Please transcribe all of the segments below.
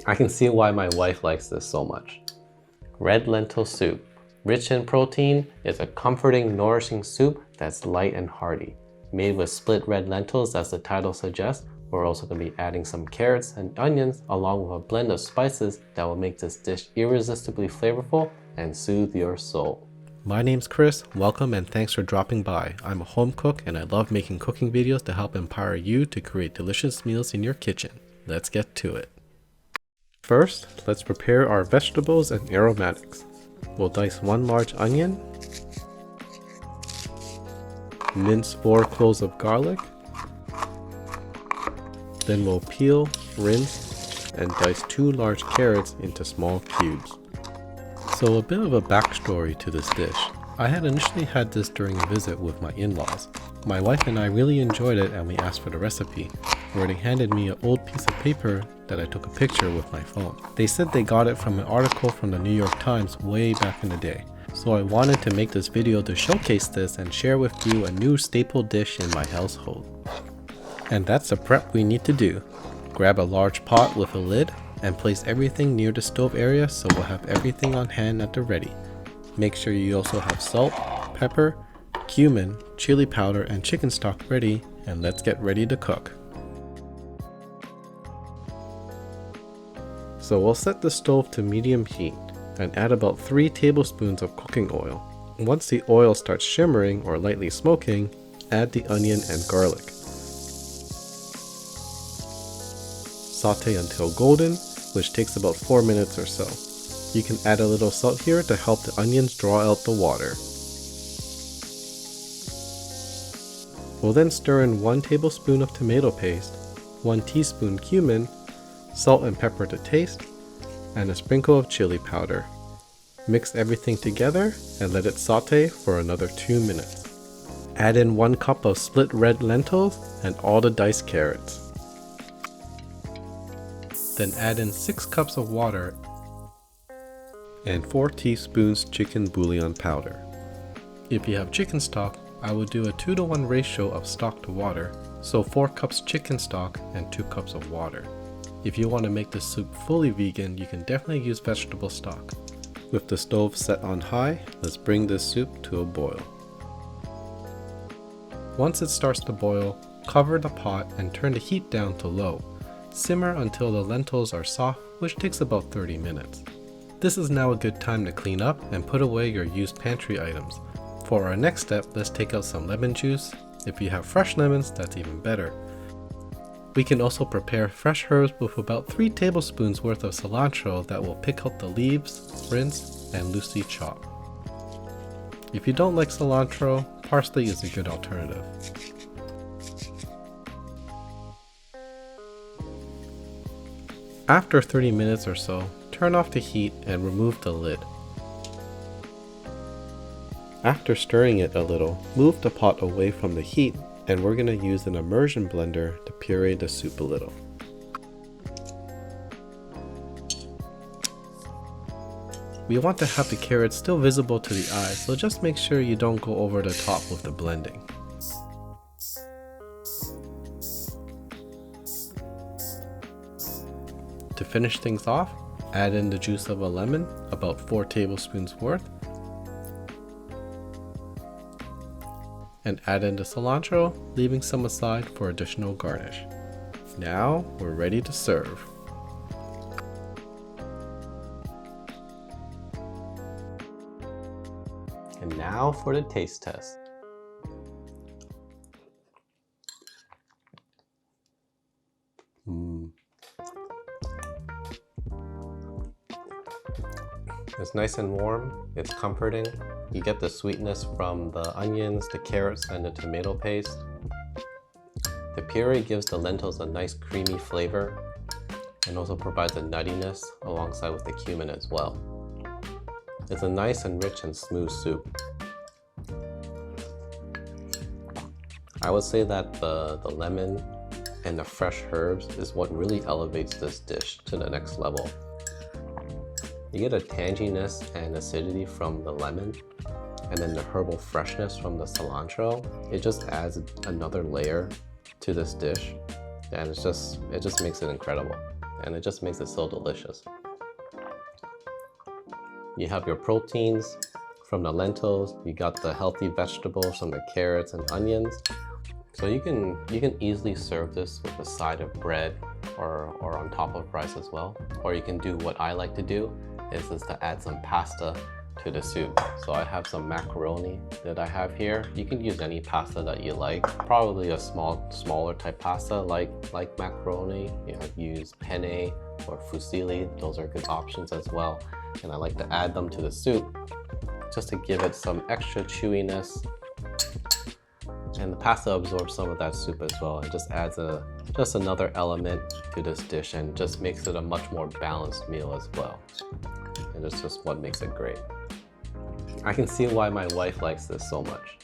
I can see why my wife likes this so much. Red Lentil Soup. Rich in protein, it's a comforting, nourishing soup that's light and hearty. Made with split red lentils, as the title suggests, we're also going to be adding some carrots and onions along with a blend of spices that will make this dish irresistibly flavorful and soothe your soul. My name's Chris, welcome and thanks for dropping by. I'm a home cook and I love making cooking videos to help empower you to create delicious meals in your kitchen. Let's get to it. First, let's prepare our vegetables and aromatics. We'll dice 1 large onion, mince 4 cloves of garlic, then we'll peel, rinse, and dice 2 large carrots into small cubes. So a bit of a backstory to this dish. I had initially had this during a visit with my in-laws. My wife and I really enjoyed it and we asked for the recipe, where they handed me an old piece of paper that I took a picture with my phone. They said they got it from an article from the New York Times way back in the day. So I wanted to make this video to showcase this and share with you a new staple dish in my household. And that's the prep we need to do. Grab a large pot with a lid and place everything near the stove area so we'll have everything on hand at the ready. Make sure you also have salt, pepper, cumin, chili powder, and chicken stock ready, and let's get ready to cook. So we'll set the stove to medium heat and add about 3 tablespoons of cooking oil. Once the oil starts shimmering or lightly smoking, add the onion and garlic. Saute until golden, which takes about 4 minutes or so. You can add a little salt here to help the onions draw out the water. We'll then stir in 1 tablespoon of tomato paste, 1 teaspoon cumin, salt and pepper to taste, and a sprinkle of chili powder. Mix everything together and let it saute for another 2 minutes. Add in 1 cup of split red lentils and all the diced carrots. Then add in 6 cups of water and 4 teaspoons chicken bouillon powder. If you have chicken stock, I would do a 2-to-1 ratio of stock to water, so 4 cups chicken stock and 2 cups of water. If you want to make this soup fully vegan, you can definitely use vegetable stock. With the stove set on high, let's bring this soup to a boil. Once it starts to boil, cover the pot and turn the heat down to low. Simmer until the lentils are soft, which takes about 30 minutes. This is now a good time to clean up and put away your used pantry items. For our next step, let's take out some lemon juice. If you have fresh lemons, that's even better. We can also prepare fresh herbs with about 3 tablespoons worth of cilantro that will pick out the leaves, rinse, and loosely chop. If you don't like cilantro, parsley is a good alternative. After 30 minutes or so, turn off the heat and remove the lid. After stirring it a little, move the pot away from the heat and we're going to use an immersion blender to puree the soup a little. We want to have the carrots still visible to the eye, so just make sure you don't go over the top with the blending. To finish things off, add in the juice of a lemon, about 4 tablespoons worth, and add in the cilantro, leaving some aside for additional garnish. Now we're ready to serve. And now for the taste test. It's nice and warm, it's comforting. You get the sweetness from the onions, the carrots, and the tomato paste. The puree gives the lentils a nice creamy flavor and also provides a nuttiness alongside with the cumin as well. It's a nice and rich and smooth soup. I would say that the lemon and the fresh herbs is what really elevates this dish to the next level. You get a tanginess and acidity from the lemon, and then the herbal freshness from the cilantro. It just adds another layer to this dish, and it just makes it incredible. and it just makes it so delicious. You have your proteins from the lentils, you got the healthy vegetables from the carrots and onions. So you can easily serve this with a side of bread or on top of rice as well. Or you can do what I like to do, is to add some pasta to the soup. So I have some macaroni that I have here. You can use any pasta that you like. Probably a smaller type pasta like macaroni. You know, use penne or fusilli. Those are good options as well. And I like to add them to the soup just to give it some extra chewiness. And the pasta absorbs some of that soup as well. It just adds just another element to this dish and just makes it a much more balanced meal as well. And it's just what makes it great. I can see why my wife likes this so much.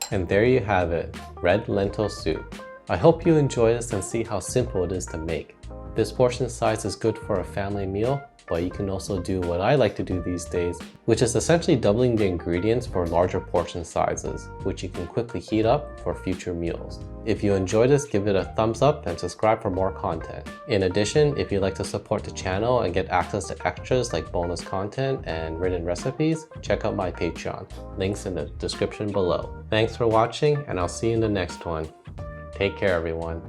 And there you have it, red lentil soup. I hope you enjoy this and see how simple it is to make. This portion size is good for a family meal, but you can also do what I like to do these days, which is essentially doubling the ingredients for larger portion sizes, which you can quickly heat up for future meals. If you enjoyed this, give it a thumbs up and subscribe for more content. In addition, if you'd like to support the channel and get access to extras like bonus content and written recipes, check out my Patreon. Links in the description below. Thanks for watching, and I'll see you in the next one. Take care, everyone.